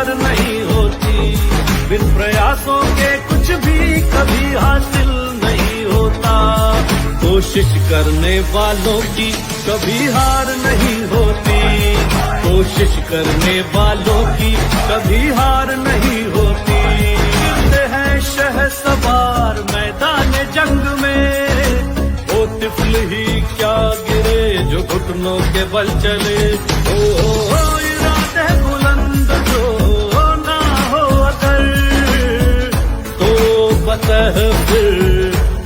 हार नहीं होती, बिन प्रयासों के कुछ भी कभी हासिल नहीं होता। कोशिश करने वालों की कभी हार नहीं होती, कोशिश करने वालों की कभी हार नहीं होती। गिरते हैं शहसवार मैदान जंग में, वो तिफल ही क्या गिरे जो घुटनों के बल चले। ओ इरादे बुलंद जो ना हो अगर, तो फतह फिर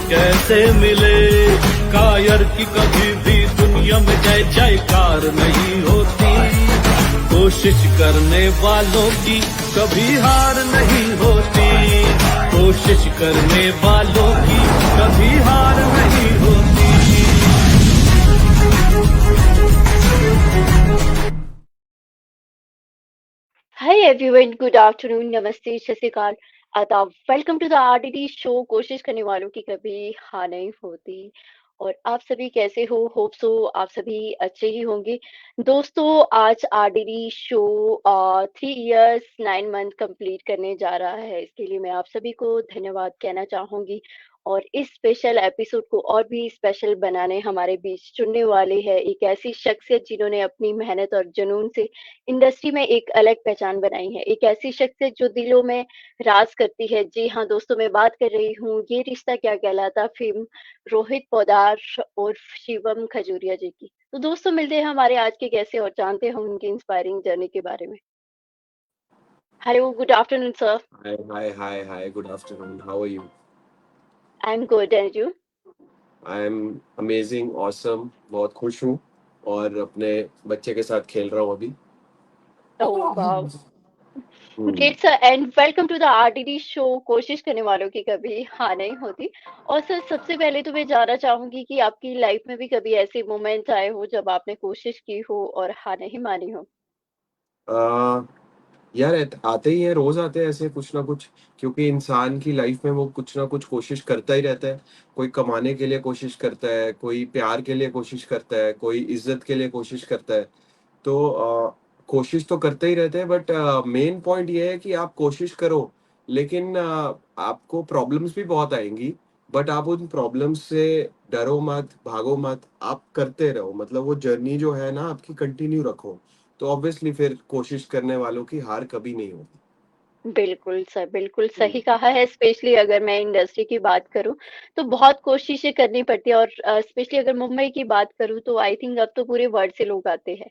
कैसे मिले। कायर की कभी भी दुनिया में जय जयकार नहीं होती, कोशिश करने वालों की कभी हार नहीं होती, कोशिश करने वालों की कभी हार नहीं होती। Hi everyone, good afternoon, नमस्ते, सत श्री अकाल, आदाब। Welcome to the RDD show. कोशिश करने वालों की कभी हार नहीं होती। और आप सभी कैसे हो? होप सो आप सभी अच्छे ही होंगे। दोस्तों, आज RDD show 3 years 9 month complete करने जा रहा है। इसके लिए मैं आप सभी को धन्यवाद कहना चाहूंगी। और इस स्पेशल एपिसोड को और भी स्पेशल बनाने हमारे बीच चुनने वाले हैं एक ऐसी शख्सियत जिन्होंने अपनी मेहनत और जुनून से इंडस्ट्री में एक अलग पहचान बनाई है। एक ऐसी शख्सियत जो दिलों में राज करती है। जी हाँ दोस्तों, मैं बात कर रही हूँ ये रिश्ता क्या कहलाता फिल्म रोहित पोद्दार और शिवम खजूरिया जी की। तो दोस्तों, मिलते हैं हमारे आज के कैसे और जानते हैं उनकी इंस्पायरिंग जर्नी के बारे में। Hello, good afternoon sir. Hi. Good afternoon. How are you? I am good and you? I am amazing, awesome. बहुत खुश हूँ और अपने बच्चे के साथ खेल रहा हूँ अभी। Oh wow, hmm. Great sir and welcome to the RTD show. कोशिश करने वालों की कभी हार नहीं होती। और सर, सबसे पहले तो मैं जानना चाहूंगी कि आपकी लाइफ में भी कभी ऐसे मोमेंट्स आए हो जब आपने कोशिश की हो और हार नहीं मानी हो? आ, यार आते ही हैं, रोज आते हैं ऐसे कुछ ना कुछ, क्योंकि इंसान की लाइफ में वो कुछ ना कुछ कोशिश करता ही रहता है। कोई कमाने के लिए कोशिश करता है, कोई प्यार के लिए कोशिश करता है, कोई इज्जत के लिए कोशिश करता है। तो कोशिश तो करते ही रहते हैं, बट मेन पॉइंट ये है कि आप कोशिश करो, लेकिन आपको प्रॉब्लम्स भी बहुत आएंगी। बट आप उन प्रॉब्लम्स से डरो मत, भागो मत, आप करते रहो। मतलब वो जर्नी जो है ना आपकी, कंटिन्यू रखो। तो ऑब्वियसली फिर कोशिश करने वालों की हार कभी नहीं होगी। बिल्कुल सर, बिल्कुल हम्म। सही कहा है। स्पेशली अगर मैं इंडस्ट्री की बात करूँ, तो बहुत कोशिशें करनी पड़ती है। और स्पेशली अगर मुंबई की बात करूँ, तो आई थिंक अब तो पूरे वर्ल्ड से लोग आते हैं।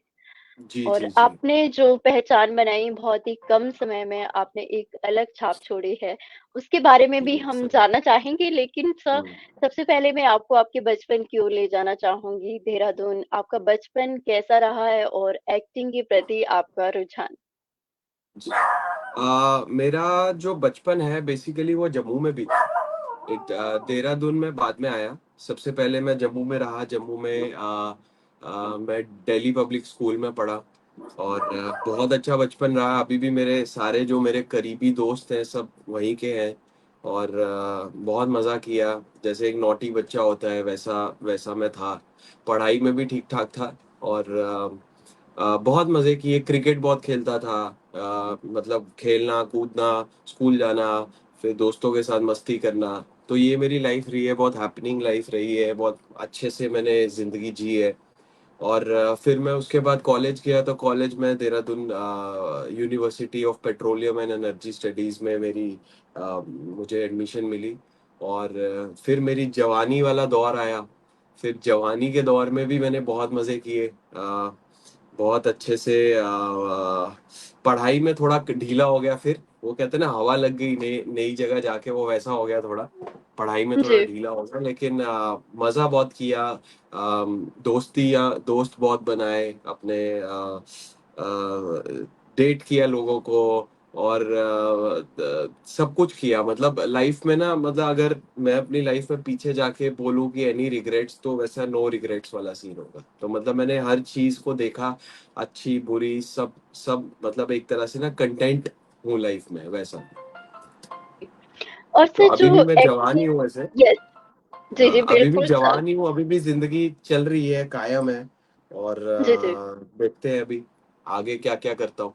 जी और जी जी। आपने जो पहचान बनाई, बहुत ही कम समय में आपने एक अलग छाप छोड़ी है। उसके बारे में भी हम सही। जानना चाहेंगे, लेकिन सर, हम्म। सबसे पहले मैं आपको आपके बचपन की ओर ले जाना चाहूँगी। देहरादून, आपका बचपन कैसा रहा है और एक्टिंग के प्रति आपका रुझान? जी। मेरा जो बचपन है बेसिकली वो जम्मू में भी था। देहरादून में बाद में आया। सबसे पहले मैं जम्मू में रहा। जम्मू में मैं दिल्ली पब्लिक स्कूल में पढ़ा और बहुत अच्छा बचपन रहा। अभी भी मेरे सारे जो मेरे करीबी दोस्त हैं सब वहीं के हैं और बहुत मज़ा किया। जैसे एक नॉटी बच्चा होता है वैसा वैसा मैं था। पढ़ाई में भी ठीक ठाक था और बहुत मज़े किए। क्रिकेट बहुत खेलता था। मतलब खेलना कूदना, स्कूल जाना, फिर दोस्तों के साथ मस्ती करना। तो ये मेरी लाइफ रही है, बहुत हैपनिंग लाइफ रही है, बहुत अच्छे से मैंने ज़िंदगी जी है। और फिर मैं उसके बाद कॉलेज गया। तो कॉलेज में Dehradun university of petroleum and energy studies में मेरी मुझे एडमिशन मिली। और फिर मेरी जवानी वाला दौर आया। फिर जवानी के दौर में भी मैंने बहुत मज़े किए। बहुत अच्छे से पढ़ाई में थोड़ा ढीला हो गया। फिर वो कहते हैं ना, हवा लग गई नई नई जगह जाके, वो वैसा हो गया थोड़ा। पढ़ाई में थोड़ा जी। ढीला हो गया, लेकिन मज़ा बहुत किया। दोस्त बहुत बनाए अपने। डेट किया लोगों को और सब कुछ किया। मतलब लाइफ में ना, मतलब अगर मैं अपनी लाइफ में पीछे जाके बोलूँ कि एनी रिग्रेट्स, तो वैसा नो रिग्रेट्स वाला सीन होगा। तो मतलब मैंने हर चीज को देखा, अच्छी बुरी सब सब। मतलब एक तरह से ना कंटेंट हूँ लाइफ में वैसा। और तो सर, अभी जो भी मैं जवान ही एक्टिंग। हूँ वैसे। यस। जी जी, हाँ, अभी भी बिल्कुल सर। जवान ही हूँ, अभी भी जिंदगी चल रही है, कायम है। और जी जी। देखते हैं अभी आगे क्या क्या करता हूँ।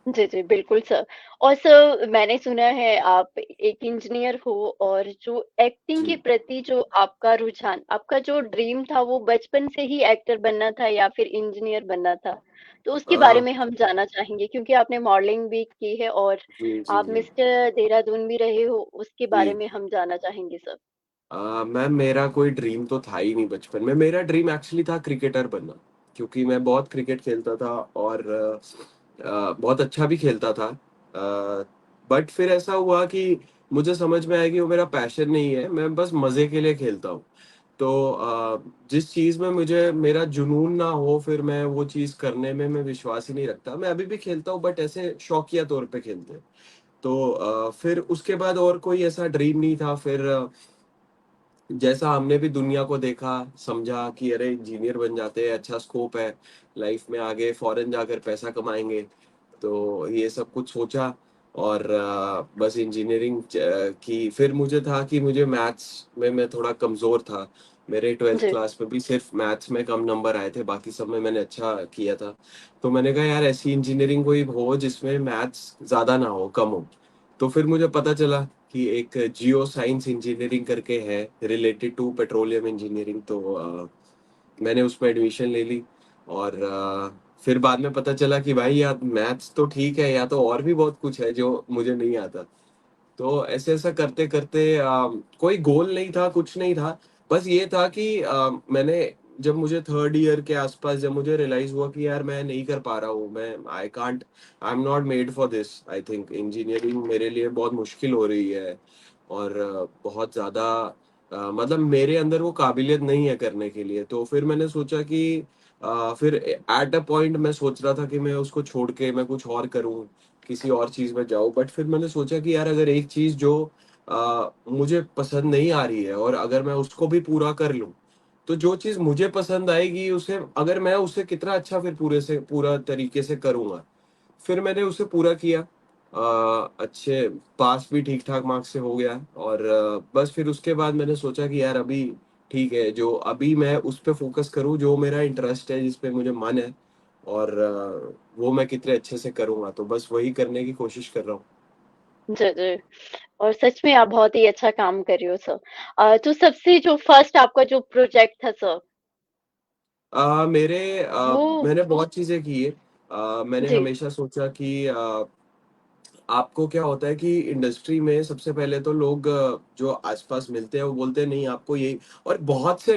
जी, जी, बिल्कुल सर। और सर मैंने सुना है आप एक इंजीनियर हो और जो एक्टिंग के जी। प्रति जो आपका रुझान, आपका जो ड्रीम था वो बचपन से ही एक्टर बनना था या फिर इंजीनियर बनना था? तो उसके बारे अ, में हम जानना चाहेंगे क्योंकि आपने मॉडलिंग भी की है और जी, जी, आप जी। मिस्टर देहरादून भी रहे हो, उसके बारे जी। में हम जानना चाहेंगे सर। मैम मेरा कोई ड्रीम तो था ही नहीं बचपन में। मेरा ड्रीम एक्चुअली था क्रिकेटर बनना, क्योंकि मैं बहुत क्रिकेट खेलता था और बहुत अच्छा भी खेलता था। बट फिर ऐसा हुआ कि मुझे समझ में आया कि वो मेरा पैशन नहीं है, मैं बस मज़े के लिए खेलता हूँ। तो जिस चीज़ में मुझे मेरा जुनून ना हो, फिर मैं वो चीज़ करने में मैं विश्वास ही नहीं रखता। मैं अभी भी खेलता हूँ, बट ऐसे शौकिया तौर पे खेलते हैं। तो फिर उसके बाद और कोई ऐसा ड्रीम नहीं था। फिर जैसा हमने भी दुनिया को देखा, समझा कि अरे इंजीनियर बन जाते हैं, अच्छा स्कोप है, लाइफ में आगे फॉरेन जाकर पैसा कमाएँगे। तो ये सब कुछ सोचा और बस इंजीनियरिंग की। फिर मुझे था कि मुझे मैथ्स में मैं थोड़ा कमज़ोर था। मेरे 12th जी, क्लास में भी सिर्फ़ मैथ्स में कम नंबर आए थे, बाकी सब में मैंने अच्छा किया था। तो मैंने कहा यार ऐसी इंजीनियरिंग कोई हो जिसमें मैथ्स ज़्यादा ना हो, कम हो। तो फिर मुझे पता चला कि एक जियो साइंस इंजीनियरिंग करके है रिलेटेड टू पेट्रोलियम इंजीनियरिंग। तो मैंने उसमें एडमिशन ले ली और फिर बाद में पता चला कि भाई यार मैथ्स तो ठीक है, या तो और भी बहुत कुछ है जो मुझे नहीं आता। तो ऐसे-ऐसा करते-करते कोई गोल नहीं था, कुछ नहीं था। बस ये था कि मैंने जब मुझे 3rd ईयर के आस-पास जब मुझे रियलाइज़ हुआ कि यार मैं नहीं कर पा रहा हूँ, मैं I am not made for this. I think engineering मेरे लिए बहुत मुश्किल हो रही है और बहुत ज़्यादा मतलब मेरे अंदर वो काबिलियत नहीं है करने के लिए। तो फिर मैंने सोचा कि फिर एट अ पॉइंट मैं सोच रहा था कि मैं उसको छोड़ के मैं कुछ और करूँ, किसी और चीज़ में जाऊँ। बट फिर मैंने सोचा कि यार अगर एक चीज़ जो मुझे पसंद नहीं आ रही है और अगर मैं उसको भी पूरा कर लूँ, तो जो चीज़ मुझे पसंद आएगी उसे अगर मैं उसे कितना अच्छा फिर पूरा तरीके से करूँगा। फिर मैंने उसे पूरा किया। अच्छे पास भी ठीक-ठाक मार्क्स से हो गया और बस फिर उसके बाद मैंने सोचा कि यार अभी ठीक है, जो अभी मैं उस पे फ़ोकस करूँ जो मेरा इंटरेस्ट है, जिस पे मुझे मन है और वो मैं कितने अच्छे से करूँगा, तो बस वही करने की कोशिश कर रहा हूँ। जी, जी। और सच में आप बहुत ही अच्छा काम कर रहे हो सर। तो सबसे जो फर्स्ट आपका जो प्रोजेक्ट था सर, वो मैंने बहुत चीज़ें की है। मैंने जी, हमेशा सोचा कि आपको क्या होता है कि इंडस्ट्री में सबसे पहले तो लोग जो आस-पास मिलते हैं वो बोलते हैं नहीं आपको ये। और बहुत से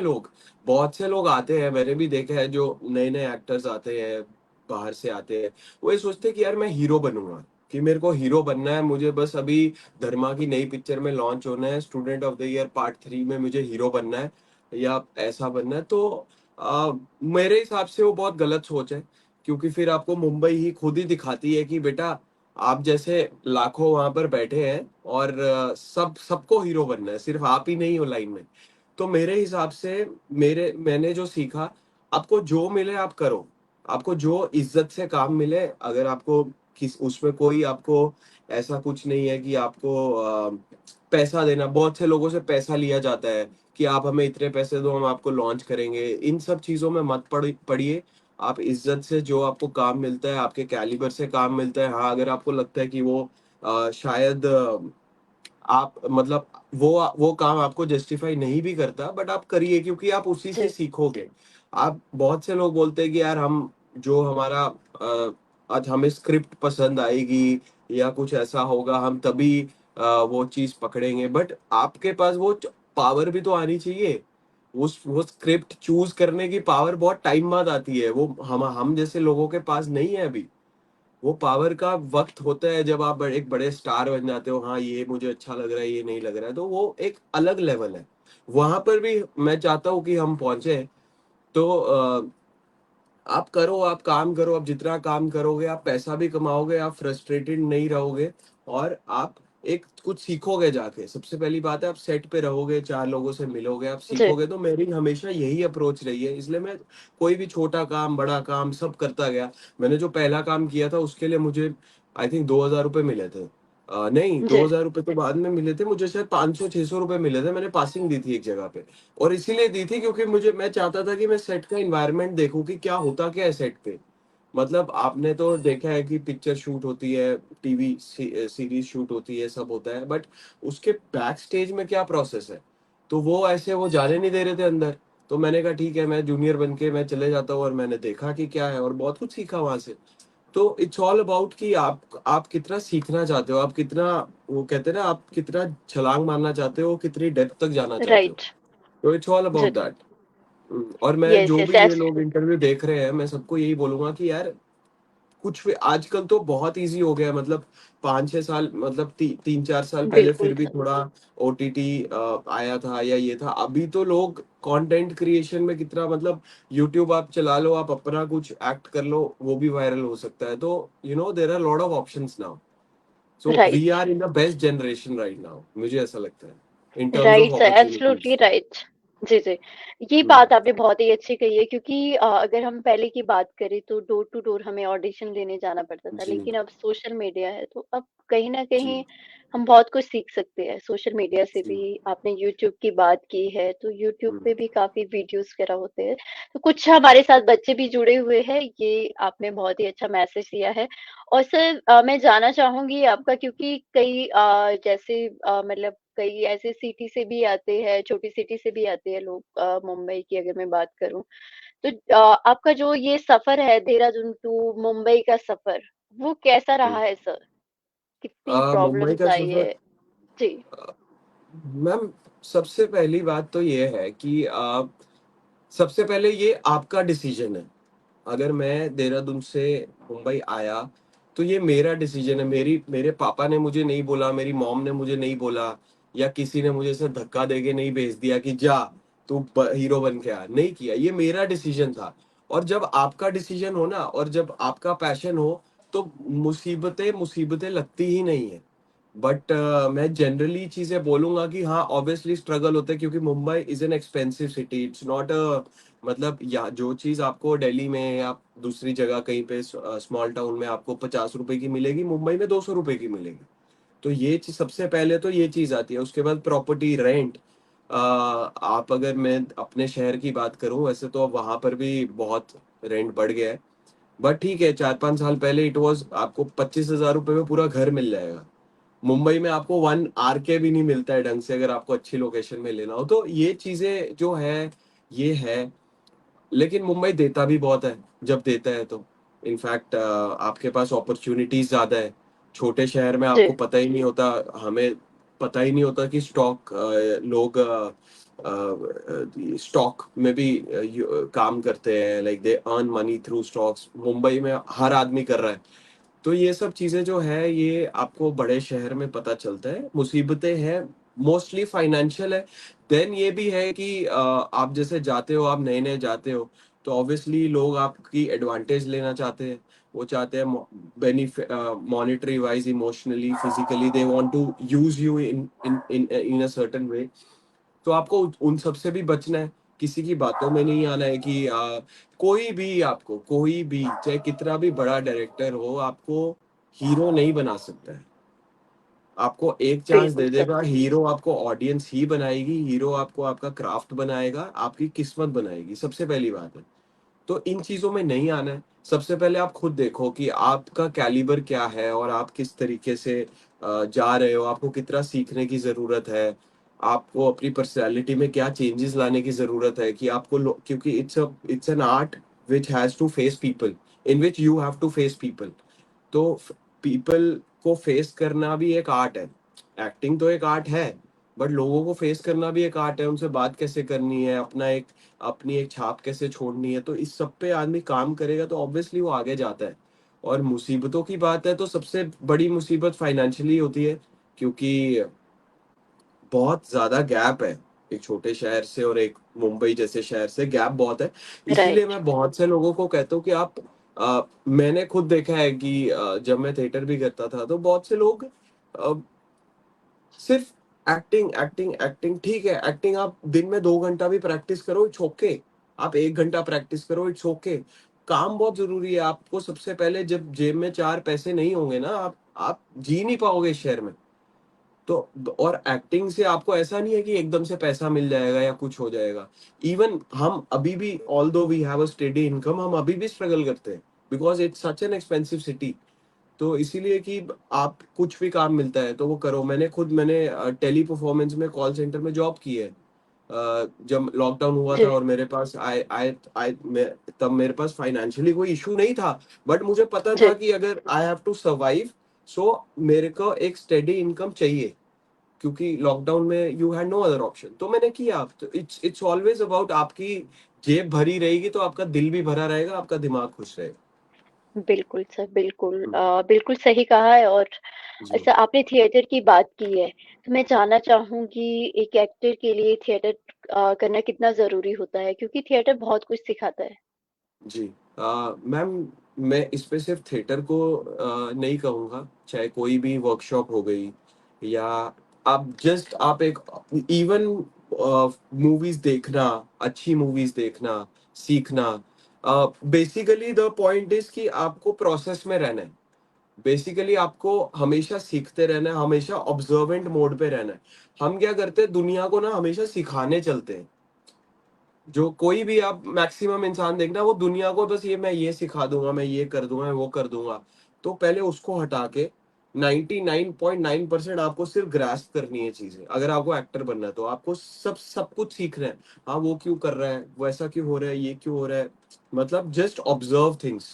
लोग आते हैं, मैंने भी देखा है जो नए-नए एक्टर्स आते हैं, बाहर से आते हैं, वो ये सोचते हैं कि यार मैं हीरो बनूँगा, कि मेरे को हीरो बनना है, मुझे बस अभी धर्मा की नई पिक्चर में लॉन्च होना है, student of the year part 3 में मुझे हीरो बनना है या ऐसा बनना है। तो मेरे हिसाब से वो बहुत गलत सोच है, क्योंकि फिर आपको मुंबई ही खुद ही दिखाती है कि बेटा आप जैसे लाखों वहाँ पर बैठे हैं और सबको हीरो बनना है, सिर्फ़ आप ही नहीं हो लाइन में। तो मेरे हिसाब से मेरे मैंने जो सीखा, आपको जो मिले आप करो। आपको जो इज़्ज़त से काम मिले, अगर आपको किस उसमें कोई आपको ऐसा कुछ नहीं है कि आपको पैसा देना। बहुत से लोगों से पैसा लिया जाता है कि आप हमें इतने पैसे दो, हम आपको लॉन्च करेंगे। इन सब चीज़ों में मत पड़िए। आप इज़्ज़त से जो आपको काम मिलता है, आपके कैलिबर से काम मिलता है, हाँ, अगर आपको लगता है कि वो शायद आप मतलब वो काम आपको जस्टिफाई नहीं भी करता, बट आप करिए क्योंकि आप उसी से जी, सीखोगे। आप बहुत से लोग बोलते हैं कि यार हम जो हमारा आज हमें स्क्रिप्ट पसंद आएगी या कुछ ऐसा होगा हम तभी वो चीज़ पकड़ेंगे, बट आपके पास वो पावर भी तो आनी चाहिए। उस वो स्क्रिप्ट चूज़ करने की पावर बहुत टाइम बाद आती है, वो हम जैसे लोगों के पास नहीं है अभी। वो पावर का वक़्त होता है जब आप एक बड़े स्टार बन जाते हो, हाँ, ये मुझे अच्छा लग रहा है, ये नहीं लग रहा है, तो वो एक अलग लेवल है। वहाँ पर भी मैं चाहता हूँ कि हम पहुँचे। तो आप करो, आप काम करो, आप जितना काम करोगे, आप पैसा भी कमाओगे, आप फ्रस्ट्रेटेड नहीं रहोगे और आप एक कुछ सीखोगे जाके। सबसे पहली बात है आप सेट पे रहोगे, 4 लोगों से मिलोगे, आप जी, सीखोगे। तो मेरी हमेशा यही अप्रोच रही है, इसलिए मैं कोई भी छोटा काम, बड़ा काम सब करता गया। मैंने जो पहला काम किया था उसके लिए मुझे आई थिंक ₹2000 मिले थे। नहीं, जी, ₹2000 तो बाद में मिले थे, मुझे शायद 500-600 मिले थे, मैंने पासिंग दी थी एक जगह पे। और इसीलिए दी थी क्योंकि मुझे मैं चाहता था कि मैं सेट का एनवायरनमेंट देखूँ कि क्या होता क्या है सेट पे। मतलब आपने तो देखा है कि पिक्चर शूट होती है, टीवी सीरीज शूट होती है, सब होता है, बट उसके बैक स्टेज में क्या प्रोसेस है, तो वो ऐसे वो जाने नहीं दे रहे थे अंदर। तो मैंने कहा ठीक है, मैं जूनियर बन के मैं चले जाता हूँ, और मैंने देखा कि क्या है, और बहुत कुछ सीखा वहां से। तो इट्स ऑल अबाउट कि आप कितना सीखना चाहते हो, आप कितना, वो कहते हैं ना, आप कितना छलांग मारना चाहते हो, कितनी डेप्थ तक जाना चाहते हो। राइट। तो इट्स ऑल अबाउट जरूर। दैट। और मैं यस जो यस भी ये लोग एब्सोल्युटली। इंटरव्यू देख रहे हैं, मैं सबको यही बोलूंगा कि यार कुछ भी आजकल तो बहुत इजी हो गया है। मतलब 5-6 साल, मतलब 3-4 साल पहले बिल्कुल फिर भी सर। थोड़ा ओटीटी आया था या ये था। अभी तो लोग कंटेंट क्रिएशन में कितना, मतलब यूट्यूब आप चला लो, आप अपना कुछ एक्ट कर लो, वो भी वायरल हो सकता है। तो there are lot of options now. So we right. Are in the best generation right now, मुझे ऐसा लगता है, in terms of right sir, opportunities. Absolutely right. जी जी। ये बात आपने बहुत ही अच्छी कही है, क्योंकि अगर हम पहले की बात करें तो डोर टू डोर हमें ऑडिशन देने जाना पड़ता था, जी लेकिन अब सोशल मीडिया है तो अब कहीं ना जी कहीं हम बहुत कुछ सीख सकते हैं सोशल मीडिया से जी। भी। आपने यूट्यूब की बात की है तो यूट्यूब हम्म, पे भी काफी वीडियोस वगैरह होते हैं, तो कुछ हमारे साथ बच्चे भी जुड़े हुए हैं। ये आपने बहुत ही अच्छा मैसेज दिया है। और सर मैं जानना चाहूंगी आपका, क्योंकि कई जैसे मतलब कई ऐसे सिटी से भी आते हैं, छोटी सिटी से भी आते हैं लोग, मुंबई की अगर मैं बात करूं तो आपका जो ये सफर है देहरादून टू मुंबई का सफर, वो कैसा रहा है सर? कितनी मुंबई प्रॉब्लम्स का आई सफर, है? जी। मैम, सबसे पहली बात तो ये है कि सबसे पहले ये आपका डिसीजन है। अगर मैं देहरादून से मुंबई आया, तो ये मेरा डिसीजन है। मेरे पापा ने मुझे नहीं बोला, मेरी मॉम ने मुझे नहीं बोला, या किसी ने मुझे ऐसे धक्का देके नहीं भेज दिया कि जा तू हीरो बन के आ, नहीं किया। ये मेरा डिसीजन था। और जब आपका डिसीजन हो ना, और जब आपका पैशन हो, तो मुसीबतें मुसीबतें लगती ही नहीं है। बट मैं जनरली चीजें बोलूंगा कि हाँ, ऑब्वियसली स्ट्रगल होता है, क्योंकि Mumbai is an expensive city. It's not a, मतलब या जो चीज आपको दिल्ली में या दूसरी जगह कहीं पे स्मॉल टाउन में आपको 50 रुपए की मिलेगी, मुंबई में 200 रुपए की मिलेगी। तो ये चीज सबसे पहले तो ये चीज आती है। उसके बाद प्रॉपर्टी रेंट। आप, अगर मैं अपने शहर की बात करूं, वैसे तो अब वहां पर भी बहुत रेंट बढ़ गया है। बट ठीक है, 4-5 साल पहले इट वाज आपको 25,000 रुपए में पूरा घर मिल जाएगा। मुंबई में आपको 1 आर के भी नहीं मिलता है ढंग से, अगर आपको अच्छी लोकेशन में लेना हो। तो ये चीजें जो है, ये है। लेकिन मुंबई देता भी बहुत है, जब देता है तो। इनफैक्ट आपके पास अपॉर्चुनिटीज ज्यादा है। छोटे शहर में जी। आपको पता ही नहीं होता, हमें पता ही नहीं होता कि स्टॉक, लोग स्टॉक में भी काम करते हैं, like they earn money through stocks. Mumbai में हर आदमी कर रहा है। तो ये सब चीजें जो है, ये आपको बड़े शहर में पता चलता है। मुसीबतें हैं, मोस्टली फाइनेंशियल है। देन ये भी है कि आप जैसे जाते हो, आप नए नए जाते हो, तो ऑब्वियसली लोग आपकी एडवांटेज लेना चाहते हैं। वो चाहते हैं benefit, monetary wise, emotionally, physically, they want to use you in in in in a certain way. तो आपको उन सब से भी बचना है। किसी की बातों में नहीं आना है कि कोई भी आपको, कोई भी चाहे कितना भी बड़ा डायरेक्टर हो, आपको हीरो नहीं बना सकता है। आपको एक चांस बिल्कुल दे सर। देगा हीरो, आपको ऑडियंस ही बनाएगी। हीरो आपको आपका क्राफ्ट बनाएगा, आपकी किस्मत बनाएगी, सबसे पहली बात है। तो इन चीजों में नहीं आना है। सबसे पहले आप खुद देखो कि आपका कैलिबर क्या है, और आप किस तरीके से जा रहे हो, आपको कितना सीखने की जरूरत है, आपको अपनी पर्सनालिटी में क्या चेंजेस लाने की जरूरत है। कि आपको क्योंकि it's an art which has to face people, in which you have to face people. तो पीपल को फेस करना भी एक आर्ट है। एक्टिंग तो एक आर्ट है, बट लोगों को फेस करना भी एक आर्ट है। उनसे बात कैसे करनी है, अपनी एक छाप कैसे छोड़नी है। तो इस सब पे आदमी काम करेगा, तो ऑब्वियसली वो आगे जाता है। और मुसीबतों की बात है, तो सबसे बड़ी मुसीबत फाइनेंशियली होती है, क्योंकि बहुत ज्यादा गैप है एक छोटे शहर से और एक मुंबई जैसे शहर से, गैप बहुत है। इसीलिए राइट। मैं बहुत से लोगों को कहता हूँ कि आप, मैंने खुद देखा है कि जब मैं थिएटर भी करता था, तो बहुत से लोग सिर्फ एक्टिंग एक्टिंग एक्टिंग। ठीक है, एक्टिंग आप दिन में 2 घंटा भी प्रैक्टिस करो, इट्स ओके। आप 1 घंटा प्रैक्टिस करो, इट्स ओके। काम बहुत जरूरी है। आपको सबसे पहले, जब जेब में 4 पैसे नहीं होंगे ना, आप जी नहीं पाओगे इस शहर में। तो और एक्टिंग से आपको ऐसा नहीं है कि एकदम से पैसा मिल जाएगा या कुछ हो जाएगा। इवन हम अभी भी, although we have a steady income, हम अभी भी स्ट्रगल करते हैं। Because it's such an expensive city. तो इसीलिए कि आप कुछ भी काम मिलता है तो वो करो। मैंने टेली परफॉर्मेंस में कॉल सेंटर में जॉब की है। जब लॉकडाउन हुआ था जी, और मेरे पास आई मैं तब मेरे पास फाइनेंशियली कोई इशू नहीं था, बट मुझे पता जी, था कि अगर I have to survive, so मेरे को एक स्टेडी इनकम चाहिए, क्योंकि लॉकडाउन में you had no other option. तो मैंने किया। तो इट्स ऑलवेज अबाउट आपकी जेब भरी रहेगी तो आपका दिल भी भरा रहेगा, आपका दिमाग खुश रहेगा। बिल्कुल सर, बिल्कुल हम्म, बिल्कुल सही कहा है। और जी अच्छा, आपने थिएटर की बात की है, तो मैं जानना चाहूँगी एक एक्टर के लिए थिएटर करना कितना ज़रूरी होता है? क्योंकि थिएटर बहुत कुछ सिखाता है। जी। मैम, मैं इस पे सिर्फ थिएटर को नहीं कहूँगा, चाहे कोई भी वर्कशॉप हो गई, या आप एक इवन मूवीज देखना, अच्छी मूवीज देखना, सीखना। बेसिकली द पॉइंट इज कि आपको प्रोसेस में रहना है। बेसिकली आपको हमेशा सीखते रहना है, हमेशा ऑब्जर्वेंट मोड पे रहना है। हम क्या करते हैं, दुनिया को ना हमेशा सिखाने चलते हैं। जो कोई भी आप मैक्सिमम इंसान देखना, वो दुनिया को बस ये मैं ये सिखा दूंगा, मैं ये कर दूंगा, मैं वो कर दूंगा। तो पहले उसको हटा के 99.9% आपको सिर्फ ग्रास्प करनी है चीजें। अगर आपको एक्टर बनना है तो आपको सब सब कुछ सीखना है। हाँ, वो क्यों कर रहा है, वैसा क्यों हो रहा है, ये क्यों हो रहा है। मतलब जस्ट ऑब्जर्व थिंग्स,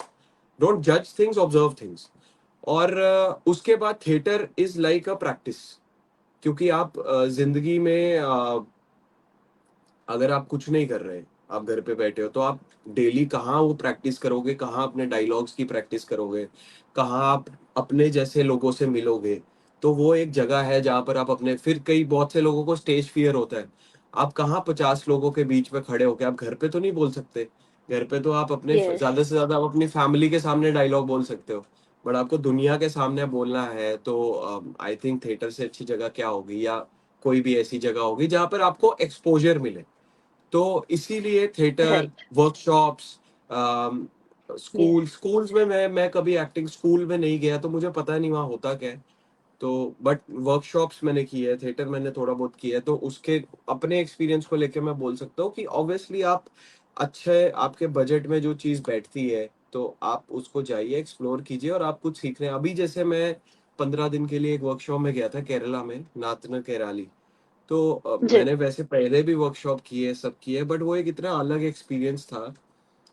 डोंट जज थिंग्स, ऑब्जर्व थिंग्स। और उसके बाद theatre is like a practice. क्योंकि आप जिंदगी में अगर आप कुछ नहीं कर रहे, आप घर पे बैठे हो, तो आप डेली कहाँ वो प्रैक्टिस करोगे, कहाँ अपने डायलॉग्स की प्रैक्टिस करोगे, कहाँ आप अपने जैसे लोगों से मिलोगे। तो वो एक जगह है जहाँ पर आप अपने, फिर कई बहुत से लोगों को स्टेज फियर होता है। आप कहाँ 50 लोगों के बीच में खड़े होके आप घर पे तो नहीं बोल सकते। घर पे तो आप अपने यस, ज्यादा से ज्यादा आप अपनी फैमिली के सामने डायलॉग बोल सकते हो। बट आपको दुनिया के सामने बोलना है तो आई थिंक थिएटर से अच्छी जगह क्या होगी, या कोई भी ऐसी जगह होगी जहाँ पर आपको एक्सपोजर मिले। तो इसीलिए theatre, right, workshops, yes, schools में मैं कभी एक्टिंग स्कूल में नहीं गया तो मुझे पता नहीं वहाँ होता क्या है। तो बट वर्कशॉप्स मैंने की है, थिएटर मैंने थोड़ा बहुत किया है, तो उसके अपने एक्सपीरियंस को लेके मैं बोल सकता हूँ कि ऑब्वियसली आप अच्छे आपके बजट में जो चीज़ बैठती है तो आप उसको जाइए, एक्सप्लोर कीजिए और आप कुछ सीख रहे हैं। अभी जैसे मैं 15 दिन के लिए एक वर्कशॉप में गया था केरला में, नातना केराली। तो जी, मैंने वैसे पहले भी वर्कशॉप किए, सब किए, बट वो एक इतना अलग एक्सपीरियंस था।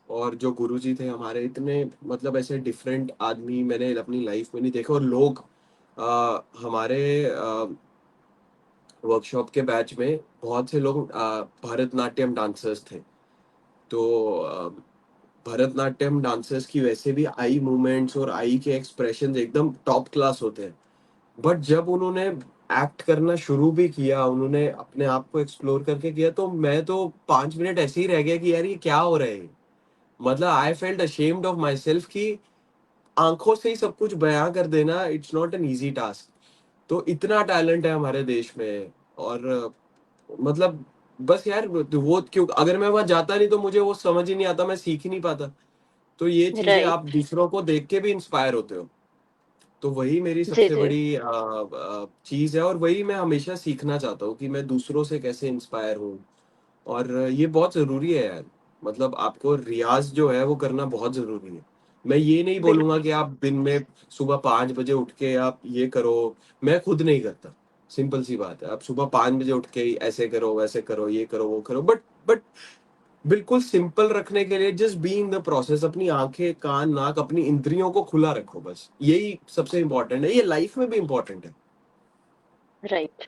और जो गुरुजी थे हमारे, इतने मतलब ऐसे डिफरेंट आदमी मैंने अपनी लाइफ में नहीं देखे। और लोग हमारे वर्कशॉप के बैच में बहुत से लोग भरतनाट्यम डांसर्स थे। तो भरतनाट्यम डांसर्स की वैसे भी आई मूवमेंट्स और आई के एक्सप्रेशंस एकदम टॉप क्लास होते हैं। बट जब उन्होंने एक्ट करना शुरू भी किया, उन्होंने अपने आप को एक्सप्लोर करके किया, तो मैं तो 5 मिनट ऐसे ही रह गया कि यार ये क्या हो रहा है। मतलब I felt ashamed of my self कि आंखों से ही सब कुछ बयां कर देना it's not an easy task. तो इतना टैलेंट है हमारे देश में। और मतलब बस यार, वो क्यों, अगर मैं वहां जाता नहीं तो मुझे वो समझ ही नहीं आता, मैं सीख ही नहीं पाता। तो ये चीजें आप राइट, दूसरों को देख के भी इंस्पायर होते हो। तो वही मेरी जी, सबसे जी, बड़ी चीज है, और वही मैं हमेशा सीखना चाहता हूँ कि मैं दूसरों से कैसे इंस्पायर हूँ। और ये बहुत जरूरी है यार। मतलब आपको रियाज जो है वो करना बहुत जरूरी है। मैं ये नहीं बोलूंगा बिल्कुल, कि आप दिन में सुबह 5 बजे उठ के आप ये करो। मैं खुद नहीं करता। सिंपल सी बात है, आप सुबह 5 बजे उठ के ही ऐसे करो, वैसे करो, ये करो, वो करो, बट बिल्कुल सिंपल रखने के लिए just be in the process. अपनी आंखें, कान, नाक, अपनी इंद्रियों को खुला रखो, बस यही सबसे इंपॉर्टेंट है। ये लाइफ में भी इंपॉर्टेंट है। राइट।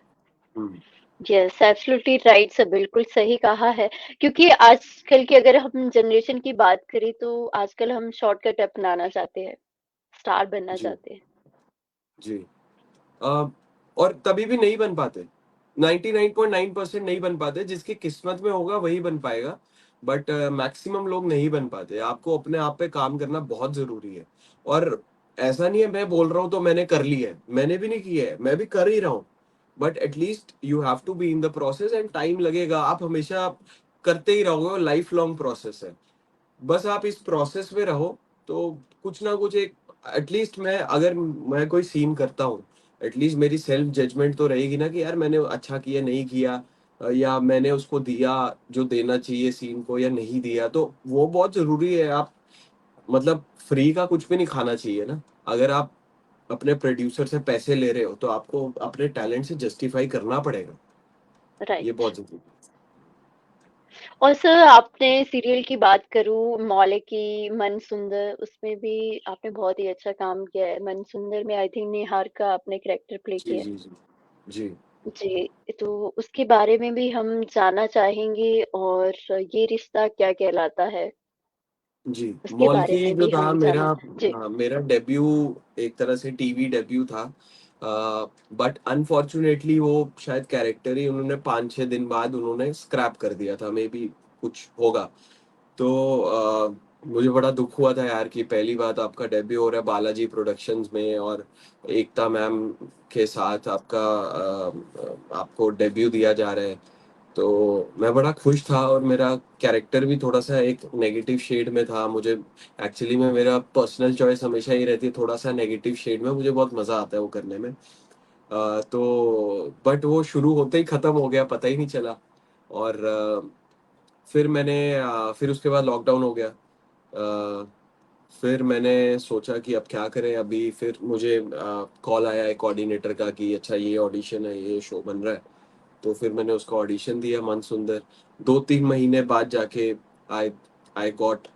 हम्म, यस, एब्सोल्युटली राइट सर, बिल्कुल सही कहा है। क्योंकि आजकल की अगर हम जनरेशन की बात करें तो आजकल हम शॉर्टकट अपनाना चाहते हैं, स्टार बनना जी चाहते हैं। जी। अ, और तभी भी नहीं बन पाते। 99.9% नहीं बन पाते। जिसकी किस्मत में होगा वही बन पाएगा। बट मैक्सिमम लोग नहीं बन पाते। आपको अपने आप पे काम करना बहुत जरूरी है। और ऐसा नहीं है मैं बोल रहा हूँ तो मैंने कर लिया है, मैंने भी नहीं किया है, मैं भी कर ही रहा हूँ। But at least you have to be in the process, and time लगेगा, आप हमेशा करते ही रहोगे, लाइफ लॉन्ग प्रोसेस है। बस आप इस प्रोसेस में रहो तो कुछ ना कुछ एक, एटलीस्ट मैं अगर मैं कोई सीन करता हूँ, एटलीस्ट मेरी सेल्फ जजमेंट तो रहेगी ना कि यार मैंने अच्छा किया, नहीं किया, या मैंने उसको दिया जो देना चाहिए सीन को, या नहीं दिया। तो वो बहुत जरूरी है। आप मतलब फ्री का कुछ भी नहीं खाना चाहिए ना। अगर आप अपने प्रोड्यूसर से पैसे ले रहे हो तो आपको अपने टैलेंट से जस्टिफाई करना पड़ेगा। ये राइट। बहुत जरूरी और सर आपने सीरियल की बात करूँ मौले की मन सुंदर, उसमें भी आपने बहुत ही अच्छा काम किया है। मन सुंदर में आई थिंक निहार का आपने कैरेक्टर प्ले जी, किया है। जी, जी। जी, जी, तो उसके बारे में भी हम जानना चाहेंगे और ये रिश्ता क्या कहलाता है, जी। उसके बारे मॉल्की में जो भी था हम मेरा, जानना। जी, हाँ, मेरा डेब्यू एक तरह से टीवी डेब्यू था। बट अनफॉर्चुनेटली वो शायद कैरेक्टर ही उन्होंने 5-6 दिन बाद उन्होंने स्क्रैप कर दिया था, मे बी कुछ होगा। तो मुझे बड़ा दुख हुआ था यार कि पहली बात आपका डेब्यू हो रहा है बालाजी प्रोडक्शंस में, और एकता मैम के साथ आपको डेब्यू दिया जा रहा है। तो मैं बड़ा खुश था, और मेरा कैरेक्टर भी थोड़ा सा एक नेगेटिव शेड में था। मुझे एक्चुअली में मेरा पर्सनल चॉइस हमेशा ही रहती है थोड़ा सा नेगेटिव शेड में, मुझे बहुत मजा आता है वो करने में। तो बट वो शुरू होते ही खत्म हो गया, पता ही नहीं चला। और फिर उसके बाद लॉकडाउन हो गया। अ, फिर मैंने सोचा कि अब क्या करें। अभी फिर मुझे कॉल आया है कोऑर्डिनेटर का कि अच्छा ये ऑडिशन है, ये शो बन रहा है। तो फिर मैंने उसका ऑडिशन दिया मन सुंदर। 2-3 महीने बाद जाके I I got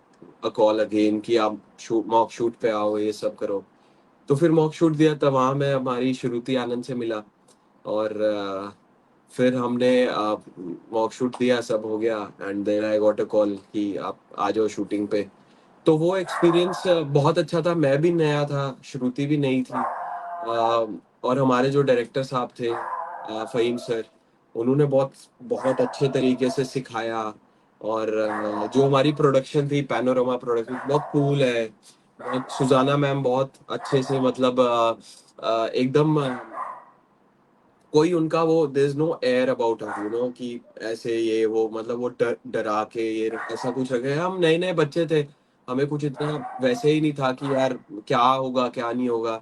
a call again कि आप मॉक शूट पे आओ, ये सब करो। तो फिर मॉक शूट दिया, तब वहाँ मैं हमारी श्रुति आनंद से मिला। और फिर हमने मॉक शूट दिया, सब हो गया, and then I got a call कि आप आ जाओ शूटिंग पे। तो वो एक्सपीरियंस बहुत अच्छा था। मैं भी नया था, श्रुति भी नई थी। और हमारे जो डायरेक्टर साहब थे फ़हीम सर, उन्होंने बहुत बहुत अच्छे तरीके से सिखाया। और जो हमारी प्रोडक्शन थी पैनोरमा प्रोडक्शन बहुत कूल है। बहुत सुजाना मैम बहुत अच्छे से, मतलब एकदम कोई उनका वो there is no air about her, कि ऐसे ये वो, मतलब वो डरा के ये ऐसा कुछ रखे। हम नए नए बच्चे थे, हमें कुछ इतना वैसे ही नहीं था कि यार क्या होगा क्या नहीं होगा।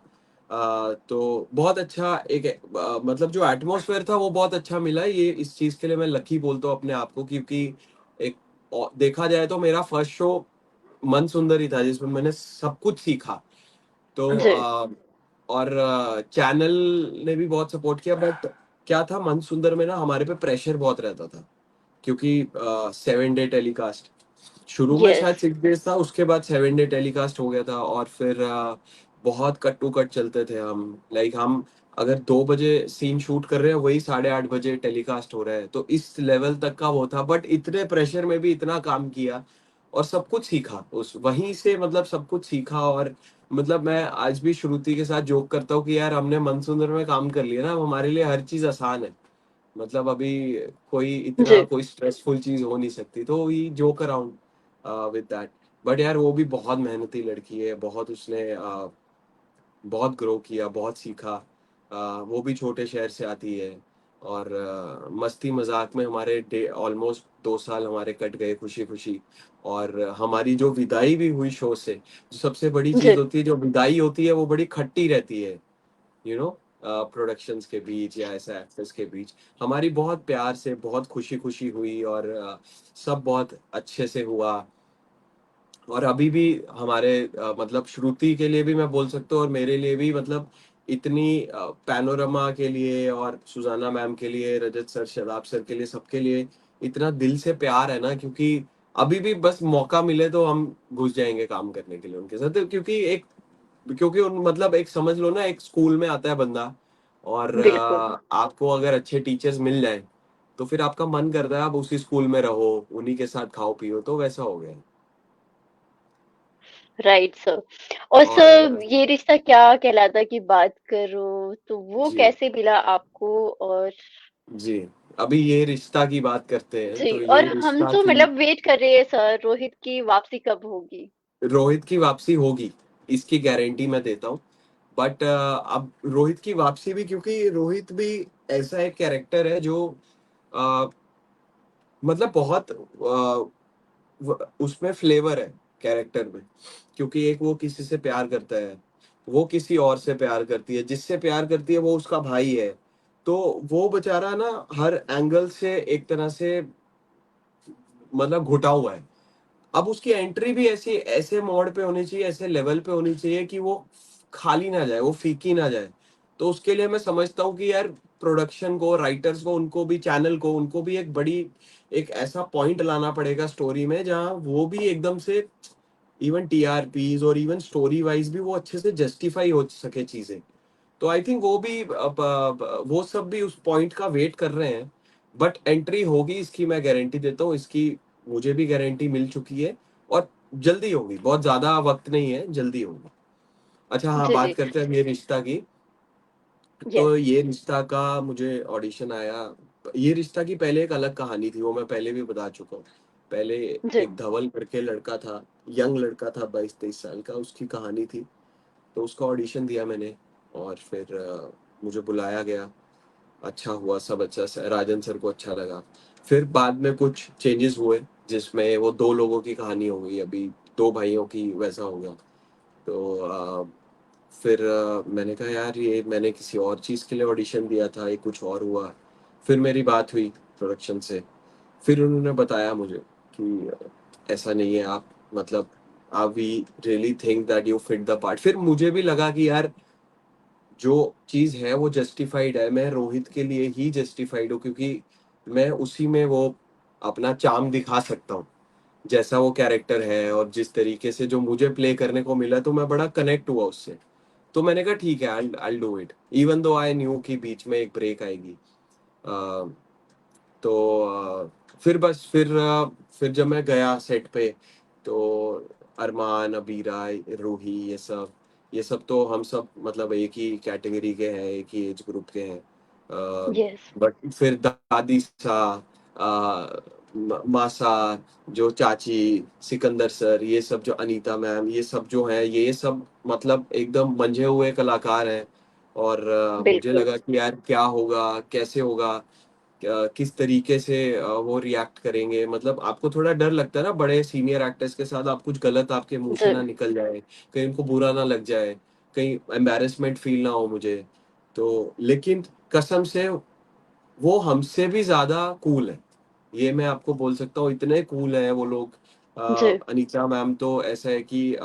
तो बहुत अच्छा एक मतलब जो एटमॉस्फेयर था वो बहुत अच्छा मिला। ये इस चीज के लिए मैं लकी बोलता हूँ अपने आप को, क्योंकि एक देखा जाए तो मेरा फर्स्ट शो मन सुंदर ही था जिसमें मैंने सब कुछ सीखा। तो जी, और चैनल ने भी बहुत सपोर्ट किया। बट क्या था मन सुंदर में ना, हमारे पे प्रेशर बहुत रहता था, क्योंकि 7 डे टेलीकास्ट शुरू में यस, शायद 6 डेज था, उसके बाद 7 डे टेलीकास्ट हो गया था। और फिर बहुत कट टू कट चलते थे हम। लाइक हम अगर 2 बजे सीन शूट कर रहे हैं, वही 8:30 बजे टेलीकास्ट हो रहा है। तो इस लेवल तक का वो था, बट इतने प्रेशर में भी इतना काम किया और सब कुछ सीखा उस वहीं से, मतलब सब कुछ सीखा। और मतलब मैं आज भी श्रुति के साथ जोक करता हूँ कि यार हमने मनसुंदर में काम कर लिया ना, अब हमारे लिए हर चीज आसान है। मतलब अभी जी, कोई स्ट्रेसफुल चीज हो नहीं सकती, तो we joke around with that. But यार वो भी बहुत मेहनती लड़की है, बहुत उसने बहुत ग्रो किया, बहुत सीखा। वो भी छोटे शहर से आती है। और मस्ती मजाक में हमारे डे ऑलमोस्ट 2 साल हमारे कट गए खुशी खुशी। और हमारी जो विदाई भी हुई शो से, जो सबसे बड़ी चीज जी, होती है, जो विदाई होती है वो बड़ी खट्टी रहती है। यू नो प्रोडक्शंस के बीच या ऐसा एक्टर्स के बीच, हमारी बहुत प्यार से बहुत खुशी खुशी हुई। और सब बहुत अच्छे से हुआ। और अभी भी हमारे मतलब श्रुति के लिए भी मैं बोल सकता हूँ, और मेरे लिए भी, मतलब इतनी पैनोरमा के लिए और सुजाना मैम के लिए, रजत सर, शदाब सर के लिए, सबके लिए इतना दिल से प्यार है ना, क्योंकि अभी भी बस मौका मिले तो हम घुस जाएंगे काम करने के लिए उनके साथ। क्योंकि उन मतलब एक समझ लो ना, एक स्कूल में आता है बंदा, और बिल्कुल। आपको अगर अच्छे टीचर्स मिल जाए तो फिर आपका मन करता है आप उसी स्कूल में रहो, उन्हीं के साथ खाओ पियो, तो वैसा हो गया है। Right sir. और सर और ये रिश्ता क्या कहलाता की बात करूँ तो वो जी, कैसे मिला आपको? और जी। अभी ये रिश्ता की बात करते हैं, जी, तो और ये हम रिश्ता तो की मतलब वेट कर रहे हैं सर रोहित की वापसी कब होगी? रोहित की वापसी होगी, इसकी गारंटी मैं देता हूँ। बट अब रोहित की वापसी भी, क्योंकि रोहित भी ऐसा एक कैरेक्टर है जो अ, मतलब बहुत उसमें फ्लेवर है कैरेक्टर में। क्योंकि एक वो किसी से प्यार करता है, वो किसी और से प्यार करती है, जिससे प्यार करती है वो उसका भाई है। तो वो बेचारा ना हर एंगल से एक तरह से मतलब घुटा हुआ है। अब उसकी एंट्री भी ऐसी ऐसे मोड पे होनी चाहिए, ऐसे लेवल पे होनी चाहिए कि वो खाली ना जाए, वो फीकी ना जाए। तो उसके लिए मैं समझता हूँ कि यार प्रोडक्शन को, राइटर्स को, उनको भी, चैनल को, उनको भी एक बड़ी, एक ऐसा पॉइंट लाना पड़ेगा स्टोरी में जहाँ वो भी एकदम से इवन टीआरपीज और इवन स्टोरी वाइज भी वो अच्छे से जस्टिफाई हो सके चीजें। तो आई थिंक वो भी वो सब भी उस पॉइंट का वेट कर रहे हैं। बट एंट्री होगी इसकी, मैं गारंटी देता हूँ इसकी। मुझे भी गारंटी मिल चुकी है और जल्दी होगी, बहुत ज्यादा वक्त नहीं है, जल्दी होगी। अच्छा हाँ, जी, बात जी। करते हैं अब ये रिश्ता की। तो यस। ये रिश्ता का मुझे ऑडिशन आया। ये रिश्ता की पहले एक अलग कहानी थी, वो मैं पहले भी बता चुका हूँ। पहले जी। एक धवल करके लड़का था, यंग लड़का था, 22-23 साल का, उसकी कहानी थी। तो उसका ऑडिशन दिया मैंने और फिर मुझे बुलाया गया। अच्छा हुआ, सब अच्छा, राजन सर को अच्छा लगा। फिर बाद में कुछ चेंजेस हुए जिसमें वो दो लोगों की कहानी हो गई, अभी दो भाइयों की वैसा हो गया। तो फिर मैंने कहा यार ये मैंने किसी और चीज़ के लिए ऑडिशन दिया था, ये कुछ और हुआ। फिर मेरी बात हुई प्रोडक्शन से। फिर उन्होंने बताया मुझे कि ऐसा नहीं है, आप मतलब आप we really think that you fit the part. फिर मुझे भी लगा कि यार जो चीज है वो जस्टिफाइड है, मैं रोहित के लिए ही जस्टिफाइड हूँ, क्योंकि मैं उसी में वो अपना चार्म दिखा सकता हूँ, जैसा वो कैरेक्टर है और जिस तरीके से जो मुझे प्ले करने को मिला, तो मैं बड़ा कनेक्ट हुआ उससे। तो मैंने कहा ठीक है, I do it, even though I knew कि बीच में एक ब्रेक आएगी। अ, तो फिर बस फिर जब मैं गया सेट पे, तो अरमान, अबीरा, रूही, ये सब तो हम सब मतलब एक ही कैटेगरी के हैं, एक ही एज ग्रुप के हैं। यस। बट फिर दादी सा, मासा, जो चाची, सिकंदर सर, ये सब जो अनीता मैम, ये सब जो है, ये सब मतलब एकदम मंझे हुए कलाकार हैं। और मुझे बिल्कुल। लगा कि यार क्या होगा, कैसे होगा, किस तरीके से वो रिएक्ट करेंगे। मतलब आपको थोड़ा डर लगता है ना, बड़े सीनियर एक्टर्स के साथ आप कुछ गलत आपके मुंह से जी। ना निकल जाए, कहीं उनको बुरा ना लग जाए, कहीं एम्बैरेसमेंट फील ना हो मुझे। तो लेकिन कसम से वो हमसे भी ज्यादा कूल है, ये मैं आपको बोल सकता हूँ, इतने कूल हैं वो लोग। जी। अनीता मैम तो ऐसा है कि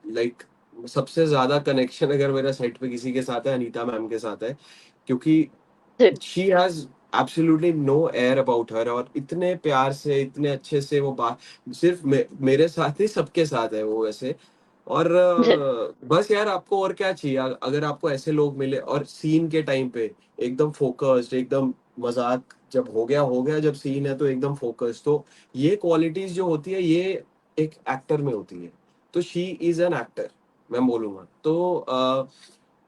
लाइक सबसे ज्यादा कनेक्शन अगर मेरा सेट पे किसी के साथ है, अनीता मैम के साथ है। क्योंकि जी। She has absolutely no air about her, और इतने प्यार से, इतने अच्छे से वो बात, सिर्फ मेरे साथ ही, सबके साथ है वो वैसे। और जी। बस यार आपको और क्या चाहिए, अगर आपको ऐसे लोग मिले और सीन के टाइम पे एकदम फोकस्ड, एकदम मजाक जब हो गया, जब सीन है तो एकदम फोकस। तो ये क्वालिटीज जो होती है, ये एक एक्टर में होती है। तो शी इज एन एक्टर, मैं बोलूंगा तो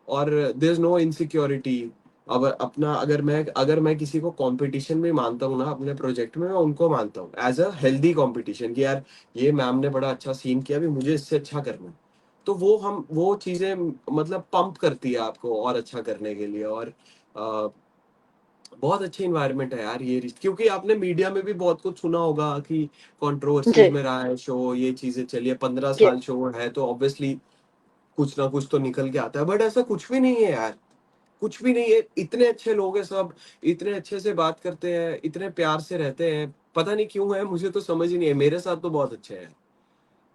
और देयर इज नो इनसिक्योरिटी। अब अपना, अगर मैं किसी को कंपटीशन में मानता हूँ ना अपने प्रोजेक्ट में, मैं उनको मानता हूँ एज अ हेल्दी कंपटीशन, कि यार ये मैम ने बड़ा अच्छा सीन किया, भी मुझे इससे अच्छा करना है। तो वो चीजें मतलब पंप करती है आपको और अच्छा करने के लिए। और अ, बहुत अच्छी इन्वायरमेंट है यार ये क्योंकि आपने मीडिया में भी बहुत कुछ सुना होगा कि कंट्रोवर्सीज जी। में रहा है शो, ये चीजें चलिए, 15 साल यस। शो है तो ऑब्वियसली कुछ ना कुछ तो निकल के आता है। बट ऐसा कुछ भी नहीं है यार, कुछ भी नहीं है। इतने अच्छे लोग हैं सब, इतने अच्छे से बात करते हैं, इतने प्यार से रहते हैं, पता नहीं क्यों है, मुझे तो समझ ही नहीं है। मेरे साथ तो बहुत अच्छे हैं।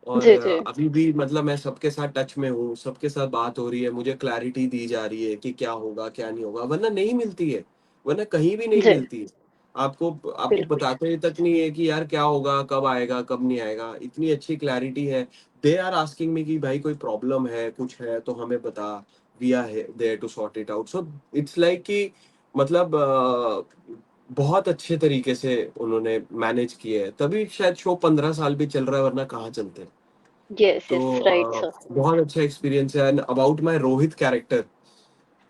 और जी। जी। अभी भी मतलब मैं सबके साथ टच में हूँ, सबके साथ बात हो रही है, मुझे क्लैरिटी दी जा रही है कि क्या होगा क्या नहीं होगा, वरना नहीं मिलती है, वरना कहीं भी नहीं जी। मिलती है। आपको आपको बिल्कुल। बताते तक नहीं है कि यार क्या होगा, कब आएगा, कब नहीं आएगा, इतनी अच्छी क्लैरिटी है। दे आर आस्किंग मी कि भाई कोई प्रॉब्लम है, कुछ है तो हमें बता, we are there to sort it out. So it's like कि मतलब बहुत अच्छे तरीके से उन्होंने मैनेज किया है, तभी शायद शो 15 साल भी चल रहा है, वरना कहाँ चलते। यस, तो यस, राइट सर। बहुत अच्छा एक्सपीरियंस है। And about my Rohit character,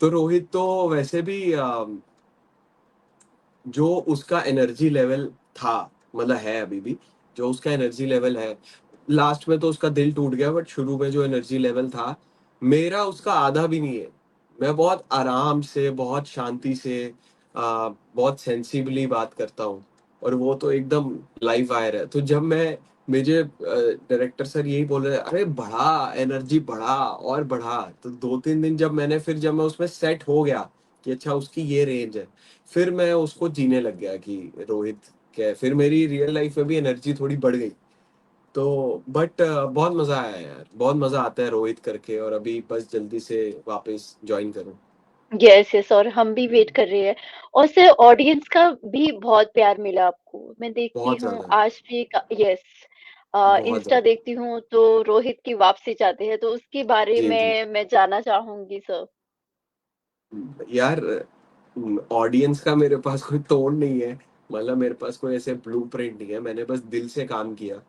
तो रोहित तो वैसे भी जो उसका एनर्जी लेवल था, मतलब है अभी भी, जो उसका एनर्जी लेवल है, लास्ट में तो उसका दिल टूट गया, बट शुरू में जो एनर्जी लेवल था, मेरा उसका आधा भी नहीं है। मैं बहुत आराम से, बहुत शांति से, बहुत सेंसिबली बात करता हूँ, और वो तो एकदम लाइव वायर है। तो जब मैं, मुझे डायरेक्टर सर यही बोल रहे अरे बढ़ा, एनर्जी बढ़ा और बढ़ा, तो 2-3 दिन जब मैं उसमें सेट हो गया कि अच्छा उसकी ये रेंज है, फिर मैं उसको जीने लग गया कि रोहित क्या है। फिर मेरी रियल लाइफ में भी एनर्जी थोड़ी बढ़ गई तो बट बहुत मजा आया यार, बहुत मजा आता है रोहित करके, और अभी बस जल्दी से वापस ज्वाइन करूं। यस यस, और हम भी वेट कर रहे हैं। और सर ऑडियंस का भी बहुत प्यार मिला आपको, मैं देखती बहुत हूँ ज्यादा, आज भी। यस, बहुत इंस्टा ज्यादा। देखती हूँ तो रोहित की वापसी चाहते हैं, तो उसके बारे जी जी। में मैं जानना चाहूंगी सर। यार ऑडियंस का मेरे पास कोई तोड़ नहीं है, मतलब मेरे पास कोई ऐसे ब्लूप्रिंट नहीं है, मैंने बस दिल से काम किया।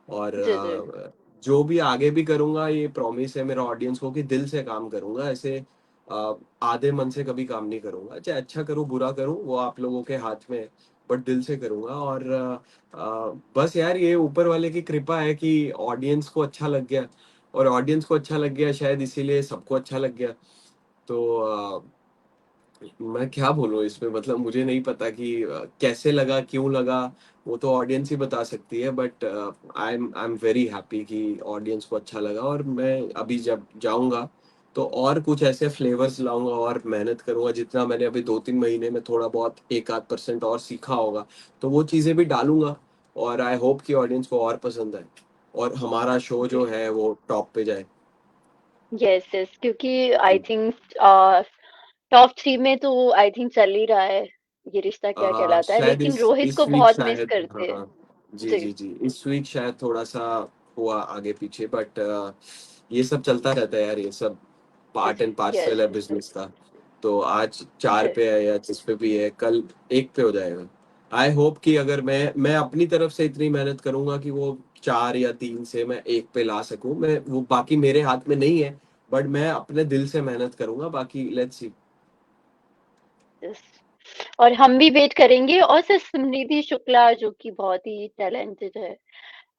और जी जी। जो भी आगे भी करूंगा, ये प्रॉमिस है मेरा ऑडियंस को कि दिल से काम करूंगा, ऐसे आधे मन से कभी काम नहीं करूंगा, चाहे अच्छा करूं बुरा करूं वो आप लोगों के हाथ में है, बट दिल से करूंगा। और बस यार ये ऊपर वाले की कृपा है कि ऑडियंस को अच्छा लग गया, और ऑडियंस को अच्छा लग गया शायद इसीलिए सबको अच्छा लग गया। तो मैं क्या बोलूं इसमें, मतलब मुझे नहीं पता कि कैसे लगा क्यों लगा, वो तो ऑडियंस ही बता सकती है, but I am very happy कि ऑडियंस को अच्छा लगा। और मैं अभी जब जाऊंगा तो और कुछ ऐसे फ्लेवर्स लाऊंगा और मेहनत करूंगा, जितना मैंने अभी 2-3 महीने में थोड़ा बहुत 1-8% और सीखा होगा, तो वो चीजें भी डालूंगा। और आई होप कि ऑडियंस को और पसंद आए, और हमारा शो जो है वो टॉप पे जाए। यस यस, क्योंकि आई थिंक टॉप 3 में तो आई थिंक चल ही रहा है, ये रिश्ता क्या कहलाता है, शायद लेकिन रोहित इस को वीक बहुत मिस शायद, करते हैं। हाँ। जी जी जी जी, इस वीक शायद थोड़ा सा हुआ आगे पीछे, बट ये सब चलता रहता है यार, ये सब जी पार्ट जी। एंड पार्सल यस है यस बिजनेस का। तो आज 4 जी पे है या जिस पे भी है, कल 1 पे हो जाएगा। आई होप कि अगर मैं अपनी तरफ से इतनी मेहनत करूंगा कि वो 4 या 3 से मैं 1 पे ला सकूं, मैं वो बाकी मेरे हाथ में नहीं है, बट मैं अपने दिल से मेहनत करूंगा, बाकी लेट्स सी। यस। और हम भी वेट करेंगे। और सर समृद्धि शुक्ला जो कि बहुत ही टैलेंटेड है,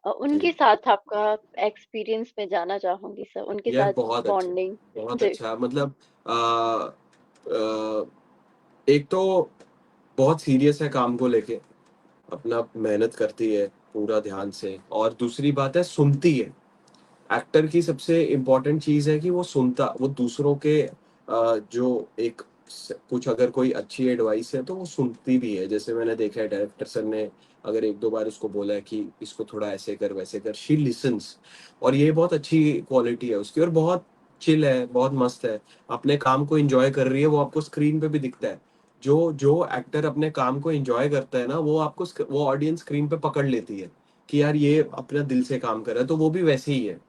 जी उनके साथ आपका एक्सपीरियंस मैं जानना चाहूंगी सर, उनके यार, साथ बहुत अच्छा, बॉन्डिंग। बहुत जी। अच्छा, मतलब एक तो बहुत सीरियस है काम को लेके, अपना मेहनत करती है पूरा ध्यान से, और दूसरी बात है सुनती है। एक्टर की सबसे इम्पोर्टेंट चीज है कि वो दूसरों के जो एक कुछ अगर कोई अच्छी एडवाइस है तो वो सुनती भी है। जैसे मैंने देखा है डायरेक्टर सर ने अगर 1-2 बार उसको बोला है कि इसको थोड़ा ऐसे कर वैसे कर, शी लिसन्स। और ये बहुत अच्छी क्वालिटी है उसकी, और बहुत चिल है, बहुत मस्त है, अपने काम को एंजॉय कर रही है, वो आपको स्क्रीन पे भी दिखता है। जो जो एक्टर अपने काम को एंजॉय करता है ना, वो ऑडियंस स्क्रीन पे पकड़ लेती है कि यार ये अपना दिल से काम कर रहा है, तो वो भी वैसे ही है।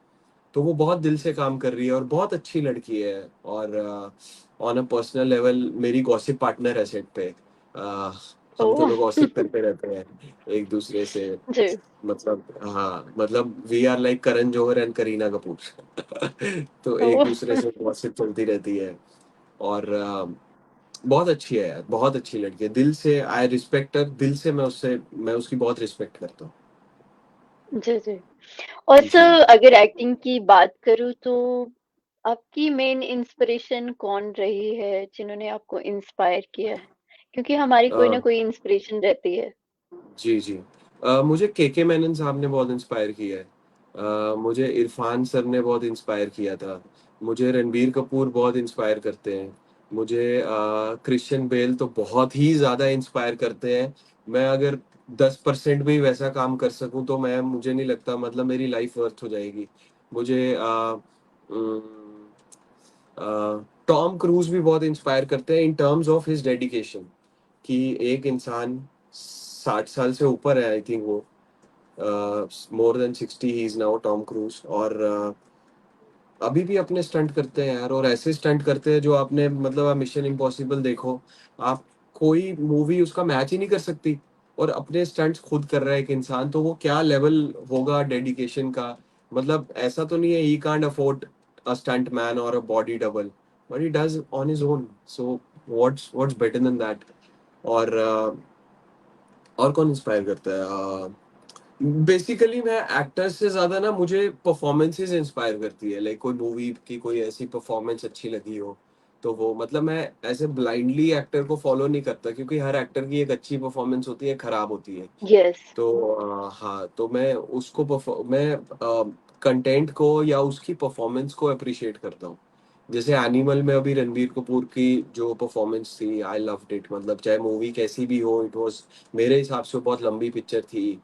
तो वो बहुत दिल से काम कर रही है और बहुत अच्छी लड़की है। और ऑन अ पर्सनल लेवल मेरी गॉसिप पार्टनर है सेट पे। अ, हम ओह दोनों गॉसिप करते रहते हैं एक दूसरे से, जी। मतलब हाँ, मतलब we are like Karan Johar and Kareena Kapoor. तो एक ओह दूसरे से गॉसिप चलती रहती है। और बहुत अच्छी है यार, बहुत अच्छी लड़की है, दिल से आई रिस्पेक्ट हर, दिल से मैं उसकी बहुत रिस्पेक्ट करता जी जी। और हूँ। जी। सर अगर एक्टिंग की बात करूँ तो आपकी मेन इंस्पिरेशन कौन रही है, जिन्होंने आपको इंस्पायर किया है? क्योंकि हमारी कोई ना कोई इंस्पिरेशन रहती है। जी, जी। मुझे के मेनन साहब ने बहुत इंस्पायर किया है। मुझे इरफान सर ने बहुत इंस्पायर किया था। मुझे रणबीर कपूर बहुत इंस्पायर करते हैं। मुझे क्रिश्चियन बेल तो बहुत ही ज़्यादा इंस्पायर करते हैं। मैं अगर 10% भी वैसा काम कर सकूँ तो मुझे नहीं लगता, मतलब मेरी लाइफ वर्थ हो जाएगी। मुझे उम, टॉम क्रूज भी बहुत इंस्पायर करते हैं इन टर्म्स ऑफ हिज डेडिकेशन, कि एक इंसान 60 साल से ऊपर है, आई थिंक वो more than 60 he is now Tom cruise, और अभी भी अपने स्टंट करते हैं यार, और ऐसे स्टंट करते हैं जो आपने, मतलब आप मिशन इम्पॉसिबल देखो, आप कोई मूवी उसका मैच ही नहीं कर सकती, और अपने स्टंट्स खुद कर रहा है एक इंसान, तो वो क्या लेवल होगा डेडिकेशन का। मतलब ऐसा तो नहीं है he can't afford a stunt man और a body double, but he does on his own, so what's better than that. और और कौन इंस्पायर करता है? बेसिकली मैं एक्टर्स से ज्यादा ना, मुझे परफॉर्मेंसेस इंस्पायर करती है, लाइक कोई मूवी की कोई ऐसी परफॉर्मेंस अच्छी लगी हो, तो वो, मतलब मैं ऐसे ब्लाइंडली एक्टर को फॉलो नहीं करता, क्योंकि हर एक्टर की एक अच्छी परफॉर्मेंस होती है, खराब होती है। यस। तो हाँ, तो मैं कंटेंट को या उसकी परफॉर्मेंस को अप्रिशिएट करता हूँ। जैसे एनिमल में अभी रणबीर कपूर की जो परफॉर्मेंस थी, आई लव्ड इट, मतलब चाहे मूवी कैसी भी हो, इट वाज, मेरे हिसाब से बहुत लंबी पिक्चर थी।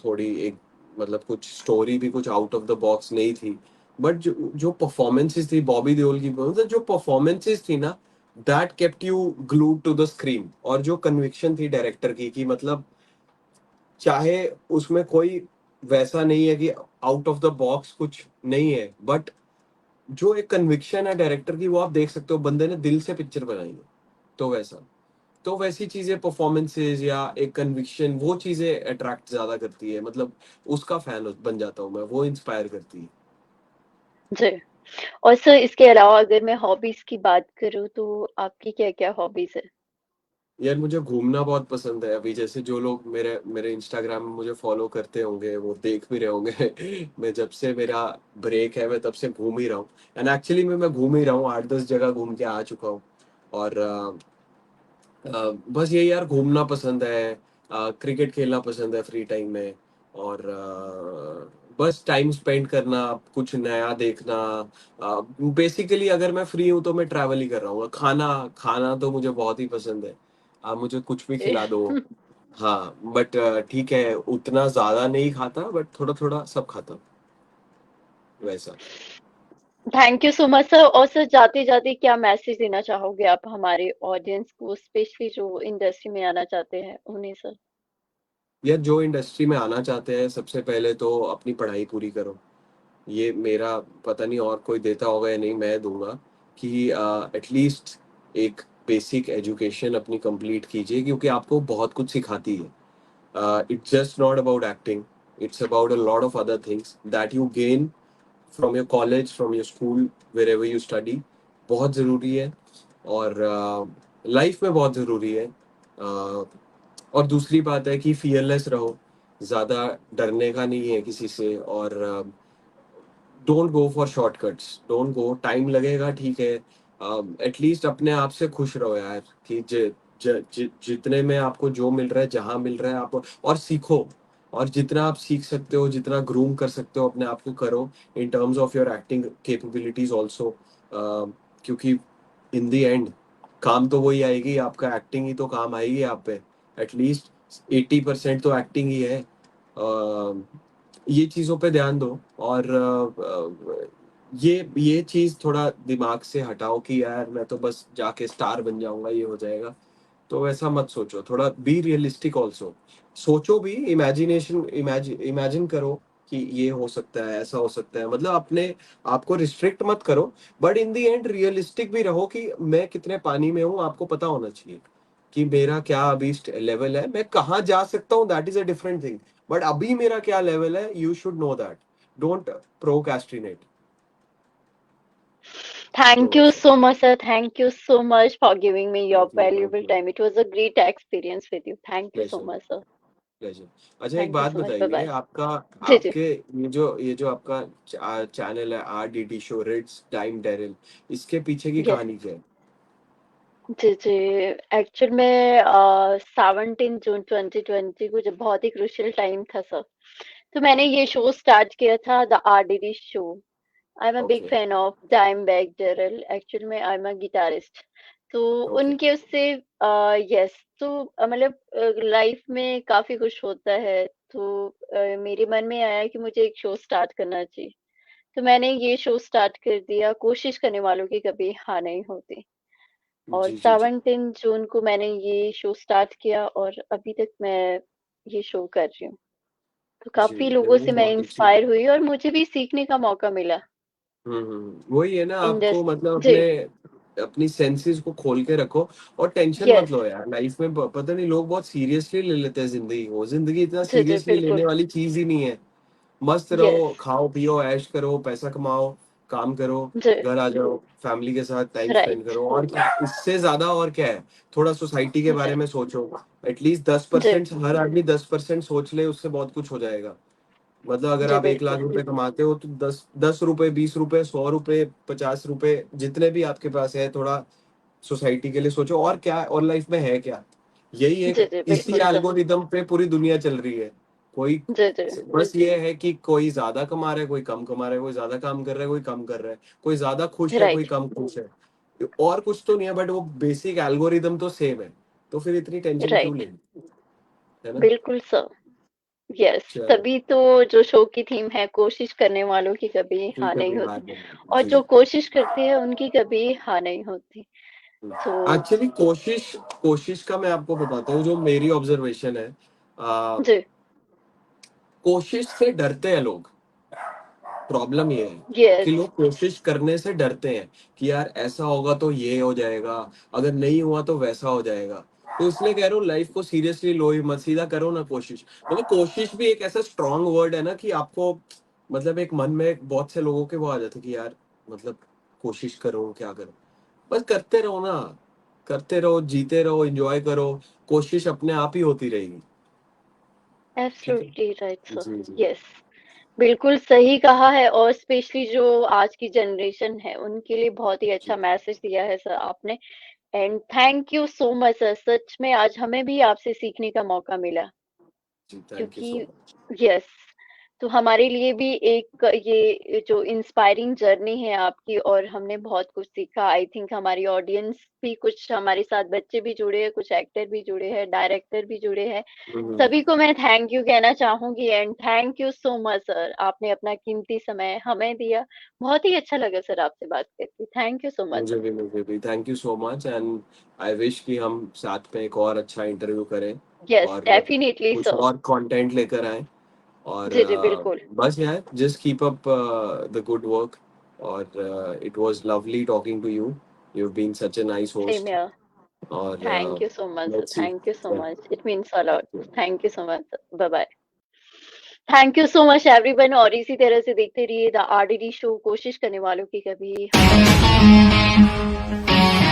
थोड़ी एक मतलब कुछ स्टोरी भी कुछ आउट ऑफ द बॉक्स नहीं थी, बट जो जो परफॉर्मेंसेस थी बॉबी देओल की, मतलब जो परफॉर्मेंसेस थी ना, that kept you glued to the screen. और जो कन्विक्शन थी डायरेक्टर की कि मतलब चाहे उसमें कोई वैसा नहीं है कि आउट ऑफ द बॉक्स कुछ नहीं है, बट जो एक कन्विक्शन है डायरेक्टर की, वो आप देख सकते हो बंदे ने दिल से पिक्चर बनाई है। तो वैसा, तो वैसी चीजें परफॉर्मेंसेस या एक कन्विक्शन, वो चीजें अट्रैक्ट ज्यादा करती है, मतलब उसका फैन बन जाता हूँ मैं, वो इंस्पायर करती है। जी। और सर इसके अलावा अगर मैं हॉबीज की बात करूँ तो आपकी क्या-क्या हॉबीज है? यार मुझे घूमना बहुत पसंद है। अभी जैसे जो लोग मेरे मेरे इंस्टाग्राम में मुझे फॉलो करते होंगे वो देख भी रहे होंगे मैं जब से मेरा ब्रेक है मैं तब से घूम ही रहा हूँ। एंड एक्चुअली मैं घूम ही रहा हूँ, 8-10 जगह घूम के आ चुका हूँ। और बस यही यार, घूमना पसंद है, क्रिकेट खेलना पसंद है फ्री टाइम में। और बस टाइम स्पेंड करना, कुछ नया देखना। बेसिकली अगर मैं फ्री हूँ तो मैं ट्रैवल ही कर रहा हूँ। खाना खाना तो मुझे बहुत ही पसंद है, आप मुझे कुछ भी खिला दो। हाँ, बट ठीक है, उतना ज्यादा नहीं खाता, बट थोड़ा थोड़ा सब खाता हूँ, वैसा। Thank you so much sir. और सर जाते-जाते क्या मैसेज देना चाहोगे आप हमारे ऑडियंस को, स्पेशली जो इंडस्ट्री में आना चाहते हैं उन्हें सर? यार जो इंडस्ट्री में आना चाहते हैं, सबसे पहले तो अपनी पढ़ाई पूरी करो। ये मेरा, पता नहीं और कोई देता होगा या नहीं, मैं दूंगा कि एटलीस्ट एक बेसिक एजुकेशन अपनी कंप्लीट कीजिए, क्योंकि आपको बहुत कुछ सिखाती है। It's just not about acting, it's about a lot of other things that you gain from your college, from your school, wherever you study. बहुत ज़रूरी है, और लाइफ में बहुत ज़रूरी है। और दूसरी बात है कि फियरलेस रहो, ज़्यादा डरने का नहीं है किसी से। और don't go for shortcuts, don't go, time लगेगा ठीक है, एटलीस्ट अपने आप से खुश रहो यार, कि जितने में आपको जो मिल रहा है, जहाँ मिल रहा है आप, और सीखो। और जितना आप सीख सकते हो, जितना ग्रूम कर सकते हो अपने आप को, करो, इन terms of your acting capabilities also. क्योंकि इन द एंड काम तो वही आएगी, आपका एक्टिंग ही तो काम आएगी आप पे। एटलीस्ट 80% तो एक्टिंग ही है। ये चीज़ों पे ध्यान दो। और ये चीज़ थोड़ा दिमाग से हटाओ कि यार मैं तो बस जाके स्टार बन जाऊंगा, ये हो जाएगा। तो वैसा मत सोचो, थोड़ा बी रियलिस्टिक ऑल्सो। सोचो भी, इमेजिन करो कि ये हो सकता है, ऐसा हो सकता है, मतलब अपने आप को रिस्ट्रिक्ट मत करो। But in the end realistic भी रहो कि मैं कितने पानी में हूँ, आपको पता होना चाहिए कि मेरा क्या अभी लेवल है, मैं कहाँ जा सकता हूँ, that is a different thing. But अभी मेरा क्या लेवल है, you should know that. Don't procrastinate. तो Thank you वैसा। so much, sir. Thank you so much for giving me your thank you, thank valuable you. time. It was a great experience with you. Thank you so pleasure, much, sir. Pleasure. अच्छा एक Thank you बात so much. बताइए, Bye-bye. आपका, जी, जी। आपके ये जो आपका channel है, RDT शो, रिट्स टाइम डेरिल, इसके पीछे की Yes. कहानी क्या है? जी, जी। एक्चुअल में 17 जून 2020 को जब बहुत ही क्रूशियल टाइम था सर, तो मैंने ये शो स्टार्ट किया था the RDD show. I am a big okay, fan of Dimebag Darrell. Actual में आई एम अ गिटारिस्ट। तो ओके। उनके उससे यस, तो मतलब लाइफ में काफी कुछ होता है, तो मेरे मन में आया कि मुझे एक शो स्टार्ट करना चाहिए। तो मैंने ये शो स्टार्ट कर दिया, कोशिश करने वालों की कभी हार नहीं होती। और जी, जी, जी। 17 जून को मैंने ये शो स्टार्ट किया और अभी तक मैं ये शो कर रही हूँ। तो जी, काफी नहीं, लोगों वो से मैं बहुत अच्छी। इंस्पायर हुई और मुझे भी सीखने का मौका मिला। वही है ना, आपको इंडस्ट मतलब जी, अपने अपनी सेंसेस को खोल के रखो। और टेंशन मत यस, लो यार, लाइफ में पता नहीं लोग बहुत सीरियसली ले लेते हैं जिंदगी को। जिंदगी इतना जी, जी, सीरियसली लेने बिल्कुल, वाली चीज ही नहीं है। मस्त यस, रहो, खाओ पियो, ऐश करो, पैसा कमाओ, काम करो, जी, घर आ जाओ, फैमिली के साथ टाइम स्पेंड राइट, करो, और क्या इससे ज्यादा और क्या है। थोड़ा सोसाइटी के बारे जी, में सोचो। एटलीस्ट दस जी, परसेंट हर आदमी 10% सोच ले, उससे बहुत कुछ हो जाएगा। मतलब अगर जी, आप 1 लाख बिल्कुल, रुपए कमाते हो तो 10 10 रुपए, 20 रुपए, 100 रुपए, 50 रुपए, जितने भी आपके पास है, थोड़ा सोसाइटी के लिए सोचो। और क्या है, और लाइफ में है क्या, यही एक, जी, जी, इसी बिल्कुल सर, एल्गोरिदम पे पूरी दुनिया चल रही है। कोई, जी, जी, बस ये है कि कोई ज्यादा कमा रहा है, कोई कम कमा रहा है, कोई ज्यादा काम कर रहा है, कोई कम कर रहा है, कोई ज्यादा खुश है, कोई राइट, कम खुश है। और कुछ तो नहीं है, बट वो बेसिक एल्गोरिदम तो सेम है। तो फिर इतनी टेंशन क्यों राइट, लेनी, है ना? बिल्कुल सर, यस, चलो, तभी तो जो शो की थीम है, कोशिश करने वालों की कभी ठीक हार है नहीं भाई, होती, बाय और जी। जो कोशिश करते हैं उनकी कभी हार नहीं होती। सो एक्चुअली कोशिश कोशिश का मैं आपको बताता हूँ, जो मेरी ऑब्जर्वेशन है, जी, कोशिश से डरते हैं लोग। प्रॉब्लम ये है कि यस, लोग कोशिश करने से डरते हैं कि यार ऐसा होगा तो ये हो जाएगा, अगर नहीं हुआ तो वैसा हो जाएगा। तो इसलिए कह रहा हूँ, लाइफ को सीरियसली लो ही मत, सीधा करो ना कोशिश। मतलब कोशिश भी एक ऐसा स्ट्रांग वर्ड है ना कि आपको, मतलब एक मन में बहुत से लोगों के वो आ जाते कि यार, मतलब कोशिश करो, क्या करो, बस करते रहो ना, करते रहो, जीते रहो, एंजॉय करो, कोशिश अपने आप ही होती रहेगी। ठीक है। एब्सोल्युटली राइट सर, जी जी। यस, बिल्कुल सही कहा है, और स्पेशली जो आज की जनरेशन है, उनके लिए बहुत ही अच्छा जी मैसेज दिया है सर आपने। And thank you so much sir, सच में आज हमें भी आपसे सीखने का मौका मिला। जी, थैंक यू सो क्योंकि मच। यस, तो हमारे लिए भी एक ये जो इंस्पायरिंग जर्नी है आपकी, और हमने बहुत कुछ सीखा। आई थिंक हमारी ऑडियंस भी, कुछ हमारे साथ बच्चे भी जुड़े हैं, कुछ एक्टर भी जुड़े हैं, डायरेक्टर भी जुड़े हैं। सभी को मैं थैंक यू कहना चाहूंगी, and thank you so much sir, आपने अपना कीमती समय हमें दिया। बहुत ही अच्छा लगा सर आपसे बात करके। Thank you so much sir. मुझे भी thank you so much, and I wish कि हम साथ में एक और अच्छा इंटरव्यू करें यस, और डेफिनेटली कुछ सर। और कंटेंट लेकर आए। और जी जी बिल्कुल। बस यार, just keep up the good work. और it was lovely talking to you, you have been such a nice same host. Here. और thank you so much sir, let's see. Thank you so much, it means a lot. Thank you. Thank you so much sir, bye bye. Thank you so much everyone, और इसी तरह से देखते रहिए the RDD show, कोशिश करने वालों की कभी हार नहीं होती।